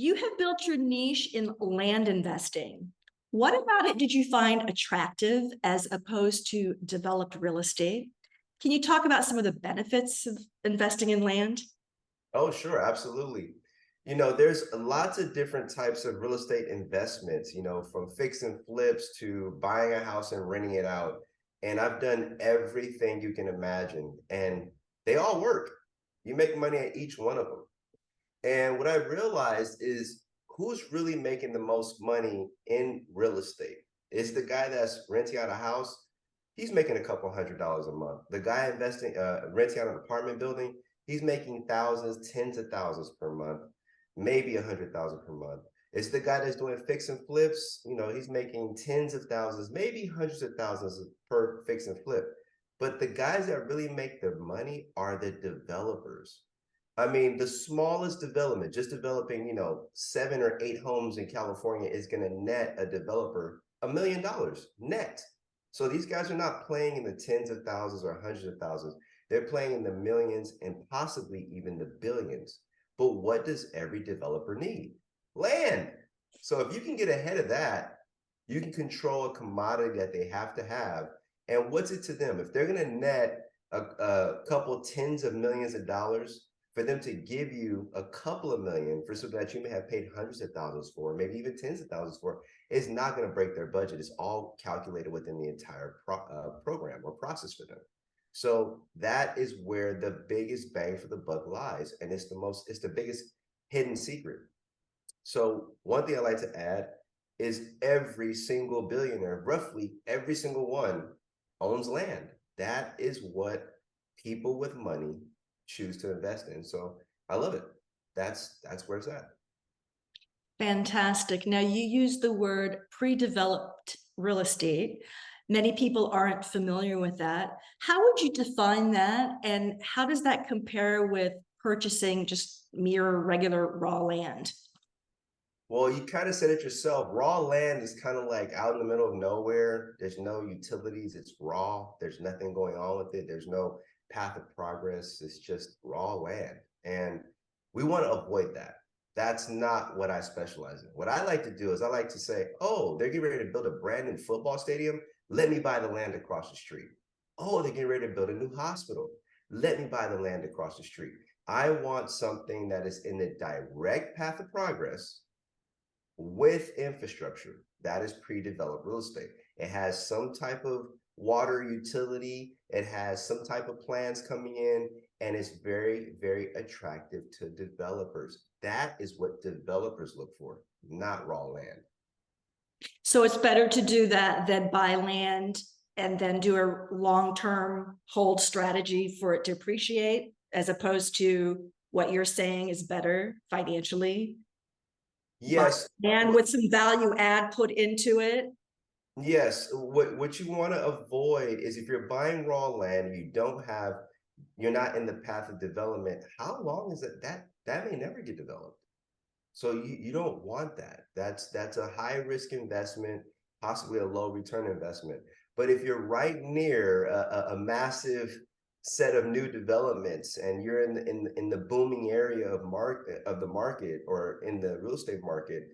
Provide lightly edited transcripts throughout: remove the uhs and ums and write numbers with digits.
You have built your niche in land investing. What about it did you find attractive as opposed to developed real estate? Can you talk about some of the benefits of investing in land? Oh, sure, absolutely. There's lots of different types of real estate investments, from fix and flips to buying a house and renting it out. And I've done everything you can imagine, and they all work. You make money at each one of them. And what I realized is who's really making the most money in real estate is the guy that's renting out a house. He's making a couple $100s a month. The guy investing, renting out an apartment building, he's making thousands, tens of thousands per month, maybe 100,000 per month. It's the guy that's doing fix and flips. He's making tens of thousands, maybe hundreds of thousands per fix and flip. But the guys that really make the money are the developers. I mean, the smallest development, just developing, 7 or 8 homes in California is going to net a developer $1 million net. So these guys are not playing in the tens of thousands or hundreds of thousands. They're playing in the millions and possibly even the billions. But what does every developer need? Land. So if you can get ahead of that, you can control a commodity that they have to have. And what's it to them? If they're going to net a couple tens of millions of dollars, for them to give you a couple of million for something that you may have paid hundreds of thousands for, maybe even tens of thousands for, is not going to break their budget. It's all calculated within the entire program or process for them. So that is where the biggest bang for the buck lies, and it's the biggest hidden secret. So one thing I like to add is every single billionaire, roughly every single one, owns land. That is what people with money choose to invest in. So I love it. That's where it's at. Fantastic. Now, you use the word pre-developed real estate. Many people aren't familiar with that. How would you define that? And how does that compare with purchasing just mere regular raw land? Well, you kind of said it yourself. Raw land is kind of like out in the middle of nowhere. There's no utilities. It's raw. There's nothing going on with it. There's no path of progress. It's just raw land. And we want to avoid that. That's not what I specialize in. What I like to do is I like to say, oh, they're getting ready to build a brand new football stadium. Let me buy the land across the street. Oh, they're getting ready to build a new hospital. Let me buy the land across the street. I want something that is in the direct path of progress with infrastructure. That is pre-developed real estate. It has some type of water utility. It has some type of plans coming in, and it's very, very attractive to developers. That is what developers look for, not raw land. So it's better to do that than buy land and then do a long-term hold strategy for it to appreciate, as opposed to what you're saying is better financially. Yes. And with some value add put into it. Yes. What you want to avoid is if you're buying raw land, you're not in the path of development. How long is it that may never get developed? So you don't want that. That's a high risk investment, possibly a low return investment. But if you're right near a massive set of new developments and you're in the booming area of the market or in the real estate market,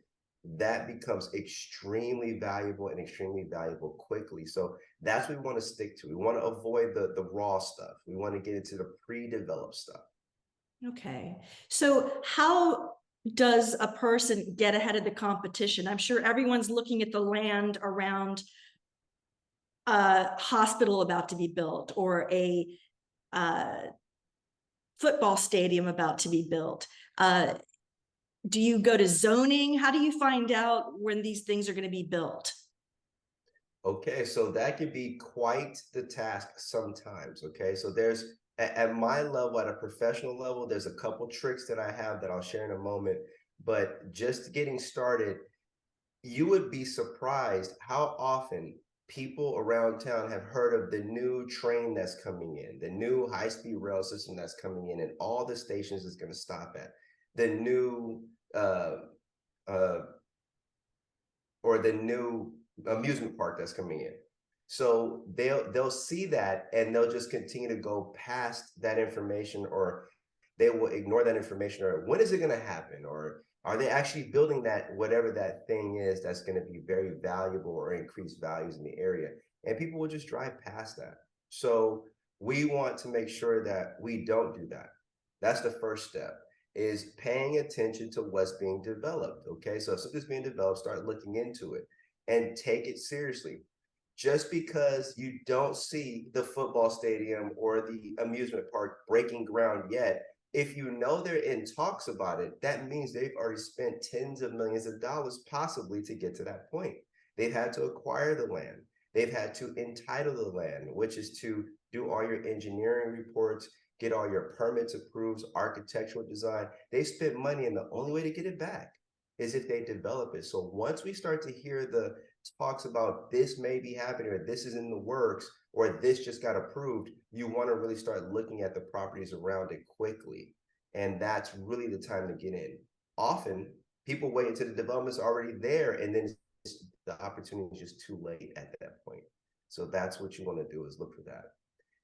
that becomes extremely valuable and extremely valuable quickly. So that's what we want to stick to. We want to avoid the raw stuff. We want to get into the pre-developed stuff. Okay. So how does a person get ahead of the competition? I'm sure everyone's looking at the land around a hospital about to be built or a football stadium about to be built. Do you go to zoning? How do you find out when these things are going to be built? Okay, so that can be quite the task sometimes. Okay, so there's at my level, at a professional level, there's a couple tricks that I have that I'll share in a moment. But just getting started, you would be surprised how often people around town have heard of the new train that's coming in, the new high-speed rail system that's coming in, and all the stations it's going to stop at, the new uh, uh, or the new amusement park that's coming in. So they'll see that and they'll just continue to go past that information, or they will ignore that information, or when is it going to happen, or Are they actually building that, whatever that thing is that's going to be very valuable or increase values in the area? And people will just drive past that. So we want to make sure that we don't do that. That's the first step, is paying attention to what's being developed. Okay, so if something's being developed, start looking into it and take it seriously. Just because you don't see the football stadium or the amusement park breaking ground yet, if you know they're in talks about it, that means they've already spent tens of millions of dollars possibly to get to that point. They've had to acquire the land. They've had to entitle the land, which is to do all your engineering reports, get all your permits approved, architectural design. They spent money, and the only way to get it back is if they develop it. So once we start to hear the talks about this may be happening, or this is in the works, or this just got approved, you want to really start looking at the properties around it quickly. And that's really the time to get in. Often people wait until the development's already there, and then the opportunity is just too late at that point. So that's what you want to do, is look for that.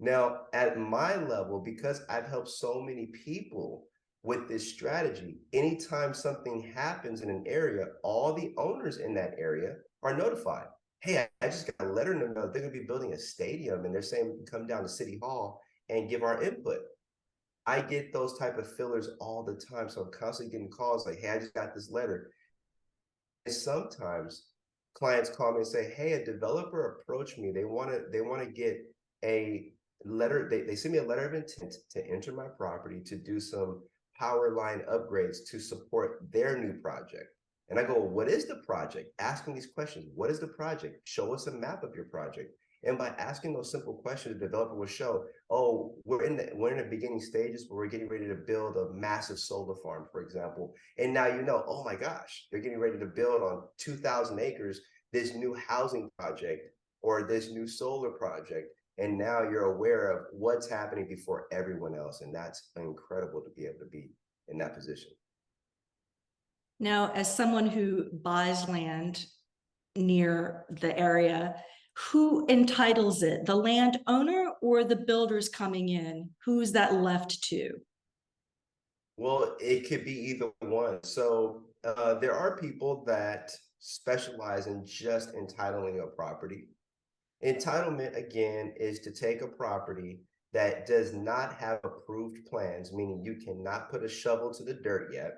Now, at my level, because I've helped so many people with this strategy, anytime something happens in an area, all the owners in that area are notified. Hey, I just got a letter to know they're going to be building a stadium, and they're saying we can come down to City Hall and give our input. I get those type of fillers all the time. So I'm constantly getting calls like, hey, I just got this letter. And sometimes clients call me and say, hey, a developer approached me. They want to get a letter. They send me a letter of intent to enter my property to do some power line upgrades to support their new project. And I go, what is the project? Asking these questions. What is the project? Show us a map of your project. And by asking those simple questions, the developer will show, oh, we're in the beginning stages, but we're getting ready to build a massive solar farm, for example. And now you know, oh my gosh, they're getting ready to build on 2,000 acres this new housing project or this new solar project. And now you're aware of what's happening before everyone else. And that's incredible to be able to be in that position. Now, as someone who buys land near the area, who entitles it? The landowner or the builders coming in? Who's that left to? Well, it could be either one. So there are people that specialize in just entitling a property. Entitlement, again, is to take a property that does not have approved plans, meaning you cannot put a shovel to the dirt yet,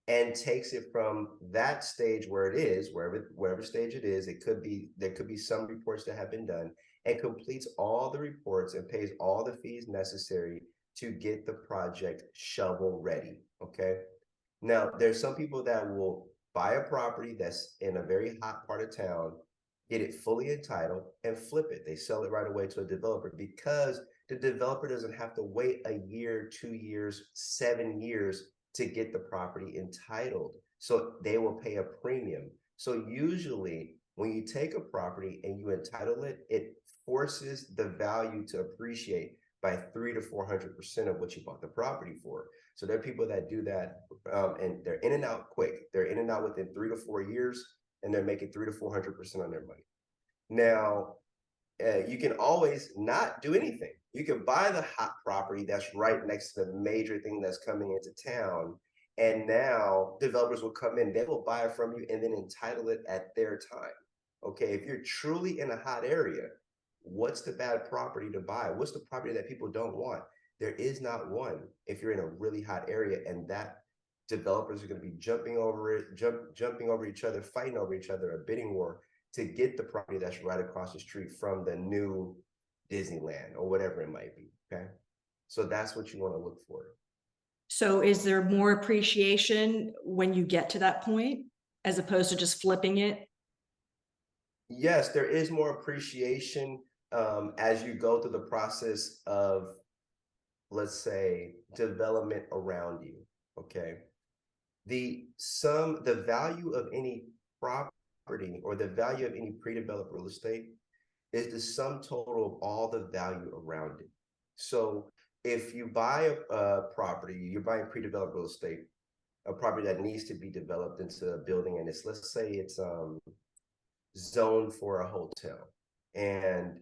and takes it from that stage where it is, wherever stage it is. There could be some reports that have been done, and completes all the reports and pays all the fees necessary to get the project shovel ready. Okay. Now, there's some people that will buy a property that's in a very hot part of town, get it fully entitled, and flip it. They sell it right away to a developer, because the developer doesn't have to wait a year, 2 years, 7 years to get the property entitled. So they will pay a premium. So usually when you take a property and you entitle it, it forces the value to appreciate by 300 to 400% of what you bought the property for. So there are people that do that, and they're in and out quick. They're in and out within 3 to 4 years, and they're making 300 to 400% on their money. Now, you can always not do anything. You can buy the hot property that's right next to the major thing that's coming into town. And now developers will come in, they will buy it from you and then entitle it at their time. Okay, if you're truly in a hot area, what's the bad property to buy? What's the property that people don't want? There is not one if you're in a really hot area, and that developers are going to be jumping over it, jumping over each other, fighting over each other, a bidding war to get the property that's right across the street from the new Disneyland or whatever it might be. Okay. So that's what you want to look for. So is there more appreciation when you get to that point as opposed to just flipping it? Yes, there is more appreciation as you go through the process of, let's say, development around you. Okay. The value of any property, or the value of any pre-developed real estate, is the sum total of all the value around it. So if you buy a property, you're buying pre-developed real estate, a property that needs to be developed into a building, and it's, let's say it's zoned for a hotel, and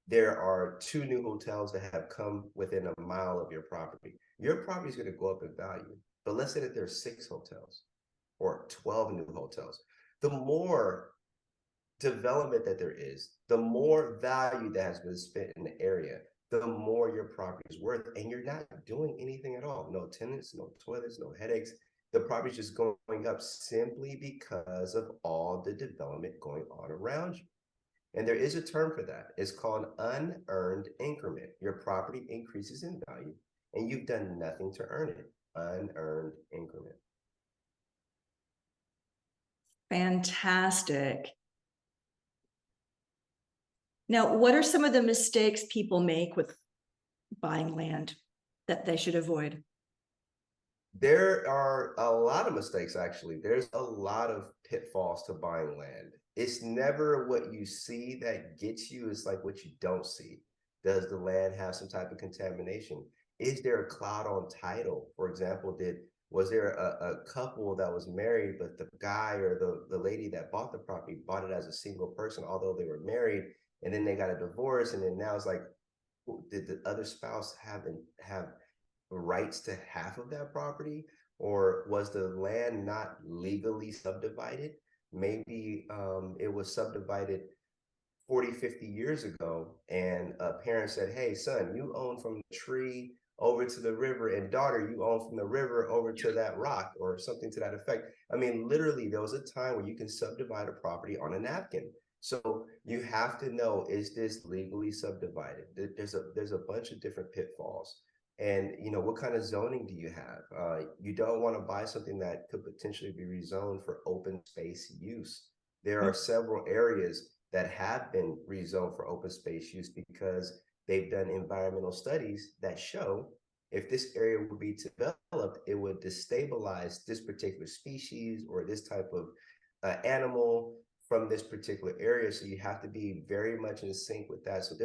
there are 2 new hotels that have come within a mile of your property. Your property is going to go up in value. But let's say that there's 6 hotels or 12 new hotels. The more development that there is, the more value that has been spent in the area, the more your property is worth, and you're not doing anything at all. No tenants, no toilets, no headaches. The property is just going up simply because of all the development going on around you. And there is a term for that. It's called unearned increment. Your property increases in value and you've done nothing to earn it. Unearned increment. Fantastic. Now, what are some of the mistakes people make with buying land that they should avoid? There are a lot of mistakes, actually. There's a lot of pitfalls to buying land. It's never what you see that gets you, it's like what you don't see. Does the land have some type of contamination? Is there a cloud on title? For example, was there a couple that was married, but the guy or the lady that bought the property bought it as a single person, although they were married, and then they got a divorce, and then now it's like, did the other spouse have rights to half of that property, or was the land not legally subdivided? Maybe it was subdivided 40, 50 years ago, and a parent said, hey, son, you own from the tree over to the river, and daughter, you own from the river over to that rock, or something to that effect. I mean, literally, there was a time where you can subdivide a property on a napkin. So you have to know, is this legally subdivided? There's a bunch of different pitfalls. And what kind of zoning do you have? You don't want to buy something that could potentially be rezoned for open space use. There are several areas that have been rezoned for open space use because they've done environmental studies that show if this area would be developed, it would destabilize this particular species or this type of animal from this particular area. So you have to be very much in sync with that. So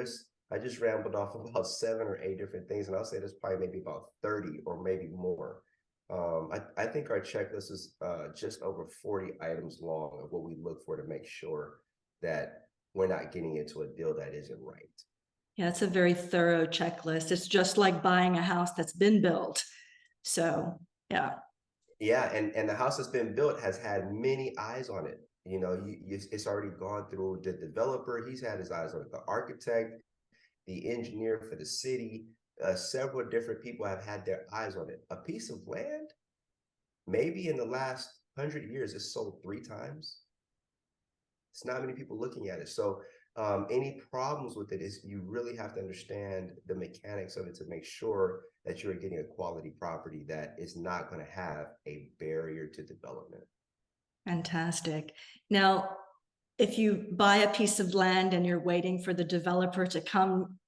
I just rambled off about 7 or 8 different things, and I'll say there's probably maybe about 30 or maybe more. I think our checklist is just over 40 items long of what we look for to make sure that we're not getting into a deal that isn't right. Yeah, it's a very thorough checklist. It's just like buying a house that's been built. So, yeah. Yeah, and the house that's been built has had many eyes on it. It's already gone through the developer. He's had his eyes on it, the architect, the engineer for the city. Several different people have had their eyes on it. A piece of land, maybe in the last 100 years, it's sold 3 times. It's not many people looking at it. So any problems with it is you really have to understand the mechanics of it to make sure that you're getting a quality property that is not going to have a barrier to development. Fantastic. Now, if you buy a piece of land and you're waiting for the developer to come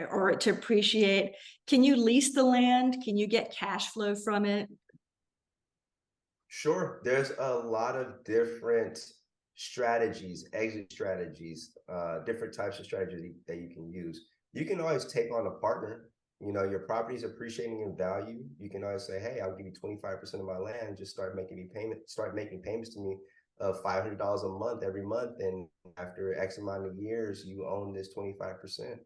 or to appreciate, can you lease the land? Can you get cash flow from it? Sure. There's a lot of different strategies, exit strategies, different types of strategies that you can use. You can always take on a partner. Your property is appreciating in value. You can always say, hey, I'll give you 25% of my land. Just start making payments to me of $500 a month every month. And after X amount of years, you own this 25%.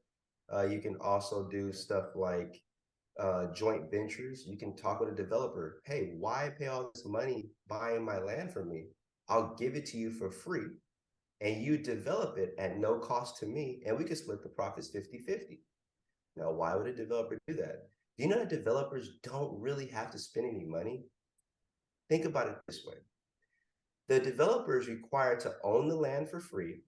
You can also do stuff like joint ventures. You can talk with a developer. Hey, why pay all this money buying my land from me? I'll give it to you for free and you develop it at no cost to me, and we can split the profits 50-50. Now, why would a developer do that? Do you know that developers don't really have to spend any money? Think about it this way. The developer is required to own the land for free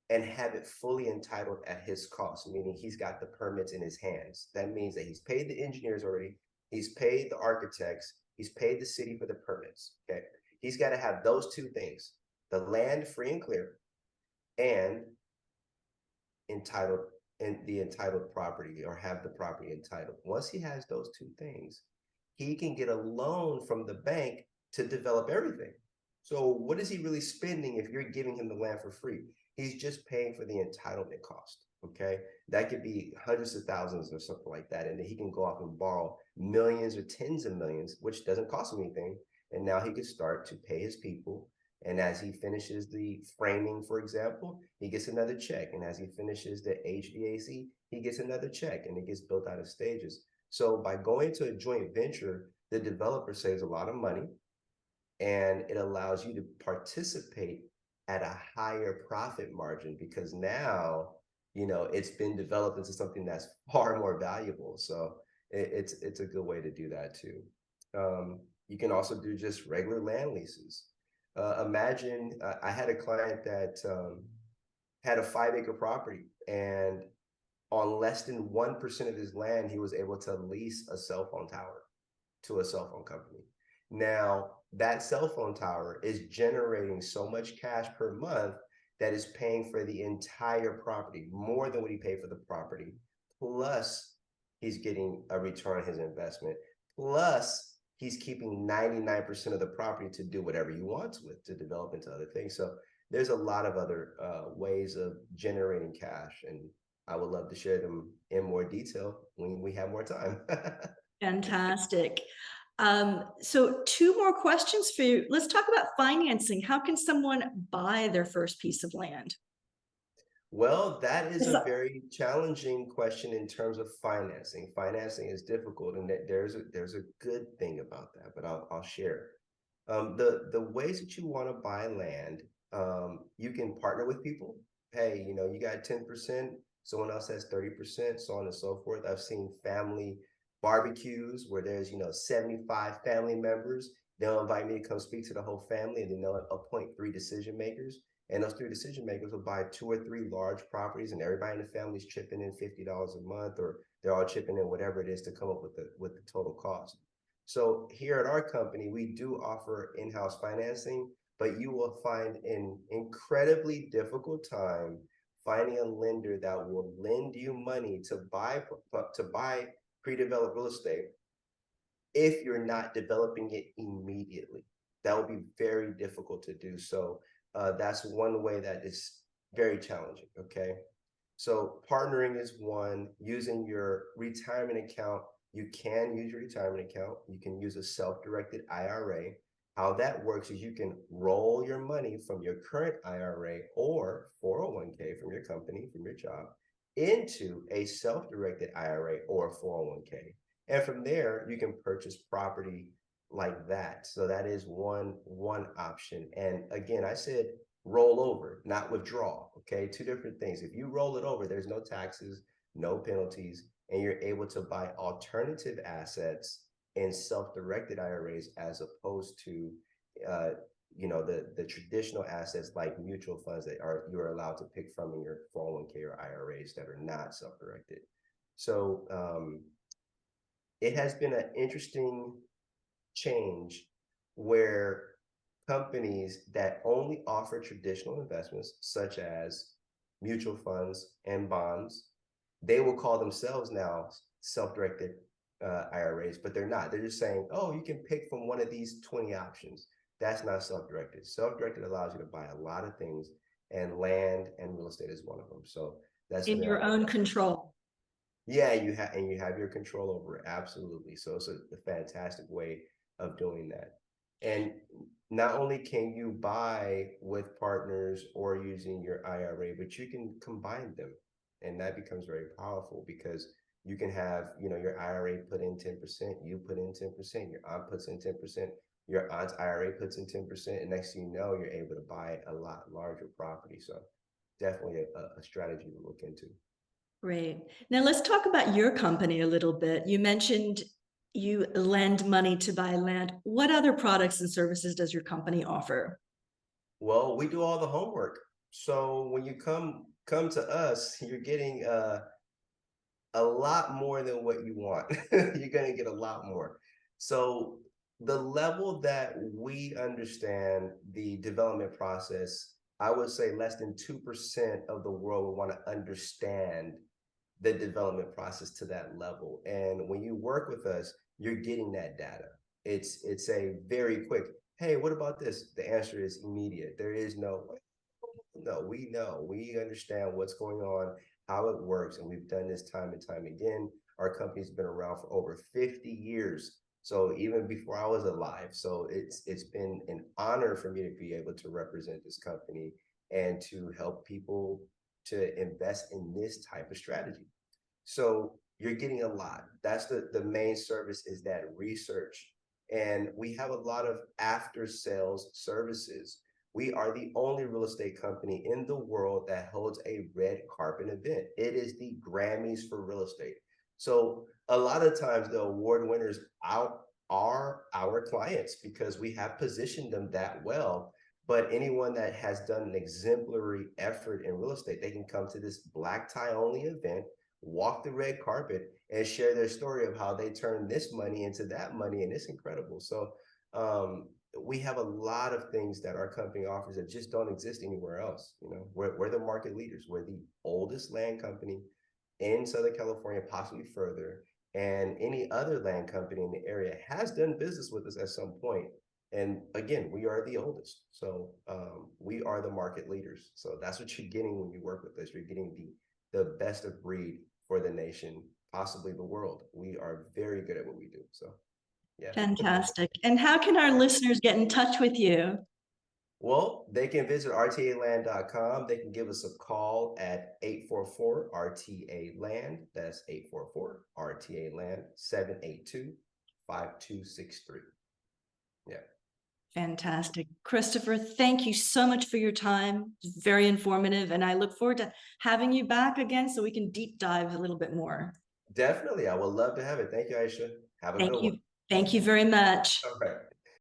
and have it fully entitled at his cost, meaning he's got the permits in his hands. That means that he's paid the engineers already, he's paid the architects, he's paid the city for the permits, okay? He's got to have those 2 things, the land free and clear and the entitled property, or have the property entitled. Once he has those 2 things, he can get a loan from the bank to develop everything. So what is he really spending if you're giving him the land for free? He's just paying for the entitlement cost, okay? That could be hundreds of thousands or something like that. And then he can go off and borrow millions or tens of millions, which doesn't cost him anything. And now he can start to pay his people. And as he finishes the framing, for example, he gets another check. And as he finishes the HVAC, he gets another check, and it gets built out of stages. So by going to a joint venture, the developer saves a lot of money, and it allows you to participate at a higher profit margin because now, it's been developed into something that's far more valuable. So it's a good way to do that too. You can also do just regular land leases. Imagine I had a client that had a 5-acre property, and on less than 1% of his land, he was able to lease a cell phone tower to a cell phone company. Now, that cell phone tower is generating so much cash per month that is paying for the entire property, more than what he paid for the property. Plus, he's getting a return on his investment. Plus, he's keeping 99% of the property to do whatever he wants with, to develop into other things. So there's a lot of other ways of generating cash, and I would love to share them in more detail when we have more time. Fantastic. So 2 more questions for you. Let's talk about financing. How can someone buy their first piece of land? Well, that is a very challenging question in terms of financing. Financing is difficult, and there's a good thing about that, but I'll share. The ways that you want to buy land, you can partner with people. Hey, you got 10%, someone else has 30%, so on and so forth. I've seen family barbecues where there's 75 family members. They'll invite me to come speak to the whole family, and then they'll appoint 3 decision makers. And those 3 decision makers will buy 2 or 3 large properties, and everybody in the family is chipping in $50 a month, or they're all chipping in whatever it is to come up with the total cost. So here at our company, we do offer in-house financing, but you will find an incredibly difficult time finding a lender that will lend you money to buy pre-developed real estate if you're not developing it immediately. That would be very difficult to do. So that's one way that is very challenging. Okay. So partnering is one. Using your retirement account, you can use your retirement account. You can use a self-directed IRA. How that works is you can roll your money from your current IRA or 401k from your company, from your job, into a self-directed IRA or 401k. And from there, you can purchase property like that. So that is one option. And again, I said roll over, not withdraw. Okay, 2 different things. If you roll it over, there's no taxes, no penalties, and you're able to buy alternative assets in self-directed IRAs as opposed to the traditional assets like mutual funds that you're allowed to pick from in your 401k or IRAs that are not self-directed. So it has been an interesting change where companies that only offer traditional investments, such as mutual funds and bonds, they will call themselves now self-directed IRAs, but they're not. They're just saying, oh, you can pick from one of these 20 options. That's not self-directed. Self-directed allows you to buy a lot of things, and land and real estate is one of them. So that's in your own control. Yeah, you have your control over it. Absolutely. So it's a fantastic way of doing that. And not only can you buy with partners or using your IRA, but you can combine them. And that becomes very powerful because you can have, your IRA put in 10%, you put in 10%, your aunt puts in 10%, your aunt's IRA puts in 10%, and next thing you know, you're able to buy a lot larger property. So definitely a strategy to look into. Great. Now let's talk about your company a little bit. You mentioned you lend money to buy land. What other products and services does your company offer? Well, we do all the homework. So when you come to us, you're getting a lot more than what you want. You're going to get a lot more. So the level that we understand the development process, I would say less than 2% of the world will want to understand the development process to that level. And when you work with us, you're getting that data. It's a very quick, hey, what about this? The answer is immediate. There is no, we know, we understand what's going on, how it works. And we've done this time and time again. Our company's been around for over 50 years. So even before I was alive. So it's been an honor for me to be able to represent this company and to help people to invest in this type of strategy. So you're getting a lot. That's the main service, is that research And we have a lot of after sales services. We are the only real estate company in the world that holds a red carpet event. It is the Grammys for real estate. So a lot of times the award winners out are our clients because we have positioned them that well. But anyone that has done an exemplary effort in real estate, they can come to this black tie only event, walk the red carpet, and share their story of how they turned this money into that money, and it's incredible. So we have a lot of things that our company offers that just don't exist anywhere else. You know, we're the market leaders. We're the oldest land company in Southern California, possibly further. And any other land company in the area has done business with us at some point. And again, we are the oldest. So we are the market leaders. So that's what you're getting when you work with us. You're getting the best of breed for the nation, possibly the world. We are very good at what we do. So yeah. Fantastic. And how can our listeners get in touch with you? Well, they can visit rtaland.com. They can give us a call at 844-RTA-LAND. That's 844-RTA-LAND, 782-5263. Yeah. Fantastic. Christopher, thank you so much for your time. It's very informative, and I look forward to having you back again so we can deep dive a little bit more. Definitely. I would love to have it. Thank you, Aisha. Have a good one. Thank you very much. All right.